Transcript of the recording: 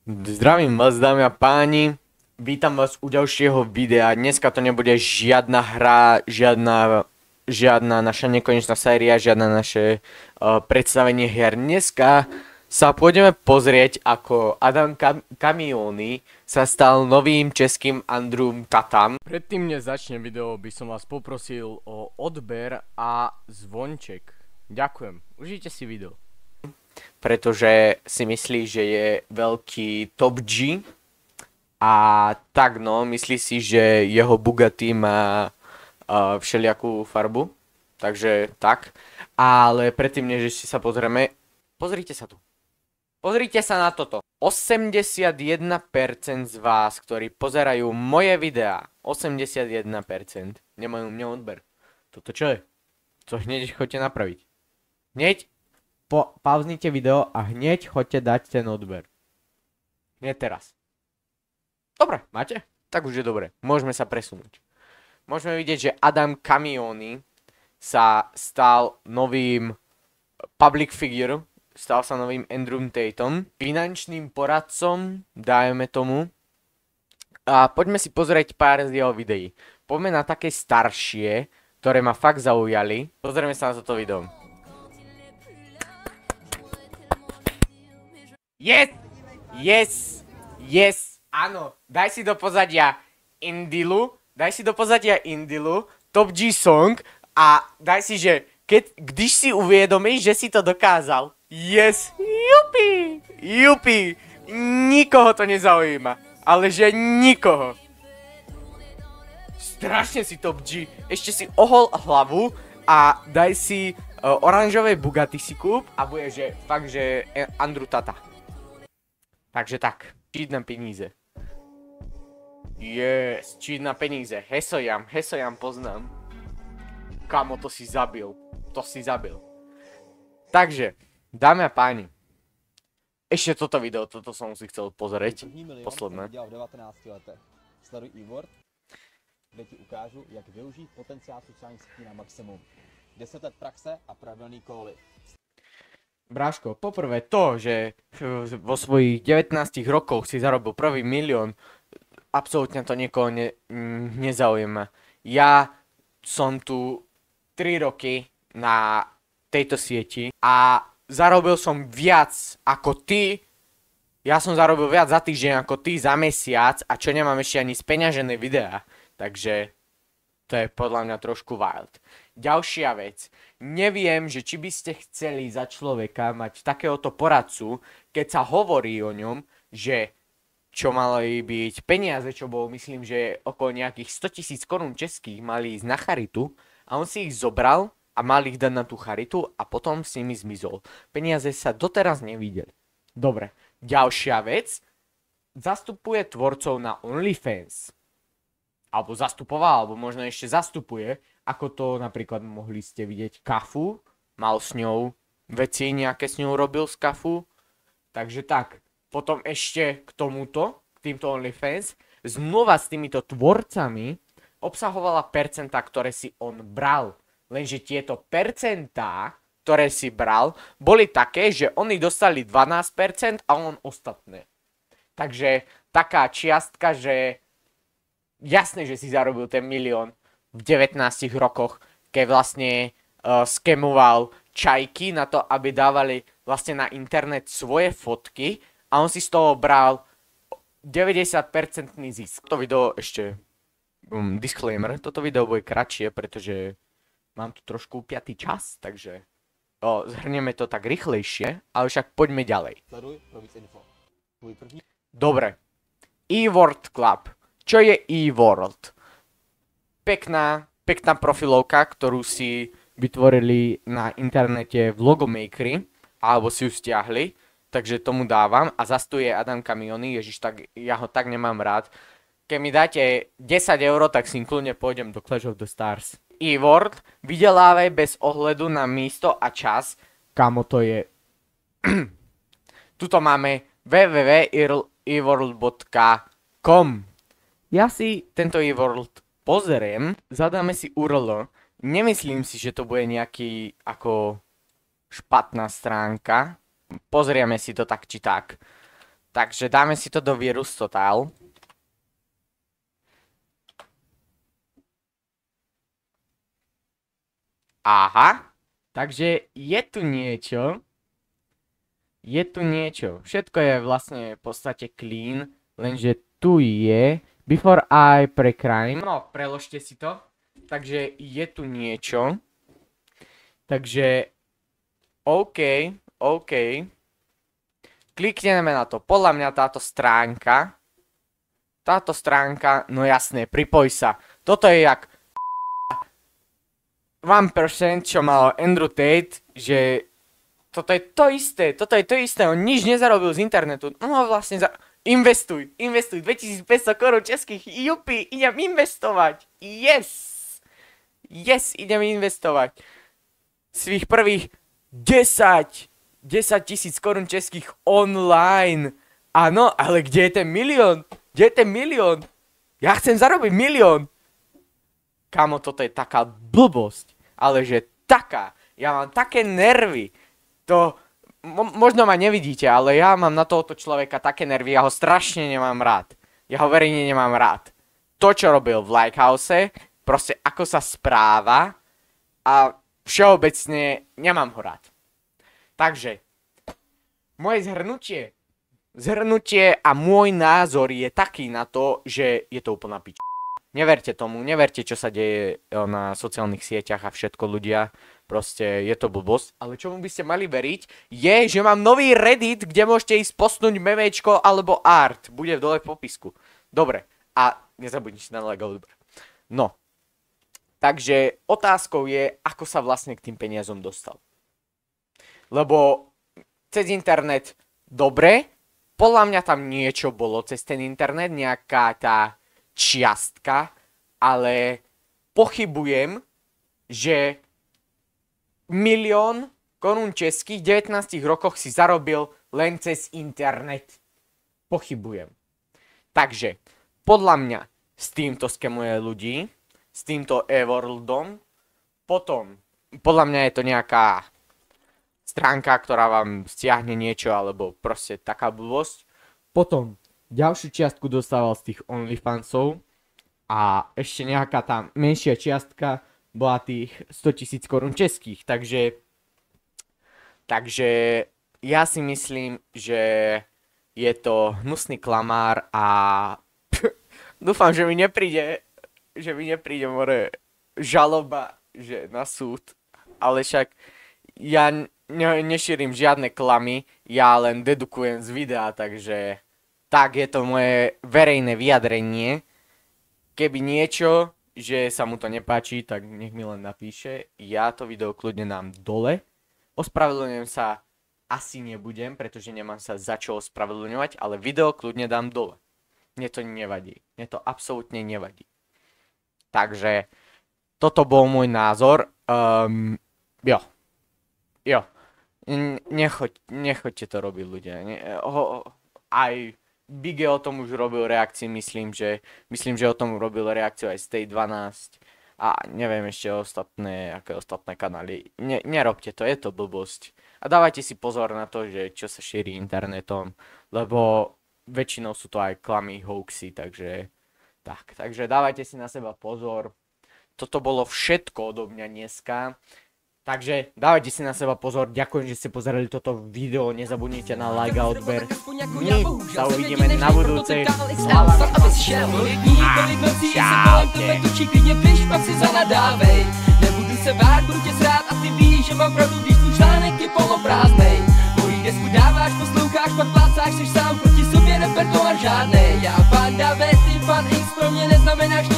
Zdravím vás, dámy a páni, vítam vás u ďalšieho videa. Dneska to nebude žiadna hra, žiadna naša nekonečná séria, žiadne naše predstavenie hier. Dneska sa pôjdeme pozrieť, ako Adam Camioni sa stal novým českým Andrew Tatam. Predtým, než začne video, by som vás poprosil o odber a zvonček. Ďakujem, užite si video. Pretože si myslí, že je veľký top G a tak no, myslí si, že jeho Bugatti má všelijakú farbu, takže tak. Ale predtým, než si sa pozrieme, pozrite sa tu. Pozrite sa na toto. 81% z vás, ktorí pozerajú moje videá, 81% nemajú mňa odber. Toto čo je? To hneď choďte napraviť. Hneď pauznite video a hneď choďte dať ten odber. Hneď teraz. Dobre, máte? Tak už je dobre. Môžeme sa presunúť. Môžeme vidieť, že Adam Camioni sa stal novým public figure, stal sa novým Andrew Tatom, finančným poradcom, dajme tomu. A poďme si pozrieť pár z jeho videí. Poďme na také staršie, ktoré ma fakt zaujali. Pozrieme sa na toto video. Yes! Yes! Yes! Áno, daj si do pozadia Indilu, Top G Song a daj si, že když si uvedomíš, že si to dokázal. Yes! Jupi! Jupi! Nikoho to nezaujíma, ale že nikoho. Strašne si Top G. Ešte si ohol hlavu a daj si oranžové Bugatti si kúp a bude, že fakt, že Andrew Tata. Takže tak, cheat na peníze. Yes, cheat na peníze. Hesojam poznám. Kamo, to si zabil. Takže, dámy a páni. Ešte toto video, toto som si chcel pozrieť. Posledné. V 19 letech. Sleduj eWorld, kde ti ukážu, jak využít potenciál sociálních sítí na maximum. 10 let praxe a pravidelný kóly. Bráško, poprvé to, že vo svojich 19 rokoch si zarobil prvý milión, absolútne to nikoho nezaujíma. Ja som tu 3 roky na tejto sieti a zarobil som viac ako ty. Ja som zarobil viac za týždeň ako ty za mesiac a čo nemám ešte ani speňažené videá. Takže to je podľa mňa trošku wild. Ďalšia vec. Neviem, že či by ste chceli za človeka mať takéhoto poradcu, keď sa hovorí o ňom, že čo mali byť peniaze, čo bolo, myslím, že okolo nejakých 100 000 korún českých mali ísť na charitu a on si ich zobral a mal ich dať na tú charitu a potom s nimi zmizol. Peniaze sa doteraz nevideli. Dobre. Ďalšia vec. Zastupuje tvorcov na OnlyFans. Alebo zastupoval, alebo možno ešte zastupuje, ako to napríklad mohli ste vidieť Kafu, mal s ňou veci, nejaké s ňou robil z Kafu, takže tak. Potom ešte k tomuto, k týmto OnlyFans, zmluva s týmito tvorcami obsahovala percentá, ktoré si on bral, lenže tieto percentá, ktoré si bral, boli také, že oni dostali 12% a on ostatné. Takže taká čiastka, že jasné, že si zarobil ten milión v 19 rokoch, keď vlastne skemoval čajky na to, aby dávali vlastne na internet svoje fotky a on si z toho bral 90% zisk. Toto video ešte, disclaimer, toto video bude kratšie, pretože mám tu trošku upiatý čas, takže zhrnieme to tak rýchlejšie, ale však poďme ďalej. Sleduj pro víc info. Dobre. eWorld Club. Čo je eWorld? Pekná profilovka, ktorú si vytvorili na internete v Logomakeri, alebo si ju stiahli, takže tomu dávam a zastuje Adam Camioni, ježiš, tak ja ho tak nemám rád. Keď mi dáte 10 €, tak si kľudne pôjdem do Clash of the Stars. eWorld, vydelávaj bez ohľadu na miesto a čas, kamo to je. Tuto máme www.eworld.com. Ja si tento eWorld pozriem, zadáme si URL, nemyslím si, že to bude nejaký ako špatná stránka, pozrieme si to tak či tak. Takže dáme si to do Virus Total. Aha. Takže je tu niečo. Je tu niečo. Všetko je vlastne v podstate clean. Lenže tu je Before I Precrime. No, preložte si to. Takže je tu niečo. Takže OK. Klikneme na to. Podľa mňa táto stránka, no jasné, pripoj sa. Toto je jak 1%, čo mal Andrew Tate, že toto je to isté, on nič nezarobil z internetu, no vlastne investuj, 2500 korún českých, jupi, idem investovať, yes, idem investovať, svých prvých 10 000 korún českých online, áno, ale kde je ten milión, ja chcem zarobiť milión. Kámo, toto je taká blbosť, ale že taká, ja mám také nervy, to, možno ma nevidíte, ale ja mám na tohoto človeka také nervy, ja ho strašne nemám rád, ja ho verejne nemám rád. To, čo robil v Likehouse, proste ako sa správa a všeobecne nemám ho rád. Takže, moje zhrnutie a môj názor je taký na to, že je to úplná pič. Neverte tomu, neverte, čo sa deje na sociálnych sieťach a všetko ľudia, proste je to blbosť. Ale čomu by ste mali veriť, je, že mám nový Reddit, kde môžete ísť postnúť memečko alebo art. Bude dole v popisku. Dobre, a nezabudnite na like. No, takže otázkou je, ako sa vlastne k tým peniazom dostal. Lebo cez internet, dobre, podľa mňa tam niečo bolo cez ten internet, nejaká tá čiastka, ale pochybujem, že 1 000 000 korún českých v 19 rokoch si zarobil len cez internet. Pochybujem. Takže, podľa mňa, s týmto skemuje ľudí, s týmto e-worldom, potom, podľa mňa je to nejaká stránka, ktorá vám stiahne niečo, alebo proste taká blbosť. Potom ďalšiu čiastku dostával z tých OnlyFansov a ešte nejaká tá menšia čiastka bola tých 100 000 korún českých. Takže ja si myslím, že je to hnusný klamár a dúfam, že mi nepríde more žaloba, že na súd, ale však ja nešírim žiadne klamy, ja len dedukujem z videa, takže tak je to moje verejné vyjadrenie. Keby niečo, že sa mu to nepáči, tak nech mi len napíše, ja to video kľudne dám dole. Ospravedlňujem sa asi nebudem, pretože nemám sa za čo ospravedlňovať, ale video kľudne dám dole. Mne to nevadí, mne to absolútne nevadí. Takže toto bol môj názor, jo. Nechoďte to robiť ľudia. Aj Bige o tom už robil reakciu, myslím, že o tom robil reakciu aj Stay 12 a neviem ešte aké ostatné kanály. Nerobte to, je to blbosť. A dávajte si pozor na to, že čo sa šíri internetom, lebo väčšinou sú to aj klamy, hoaxy, takže dávajte si na seba pozor. Toto bolo všetko odo mňa dneska. Takže dávajte si na seba pozor, ďakujem, že ste pozerali toto video, nezabudnite na like a odber. My sa uvidíme na budúcej. Nebudu se bát, budu tě srát a ty víš, že mám pravdu, když tvůj článek je poloprázdnej. Mojí desku dáváš, posloucháš, pak plácáš, seš sám proti sobě, repertoár žádnej. Já Panda V, ty Pan X, pro mě neznamenáš nic.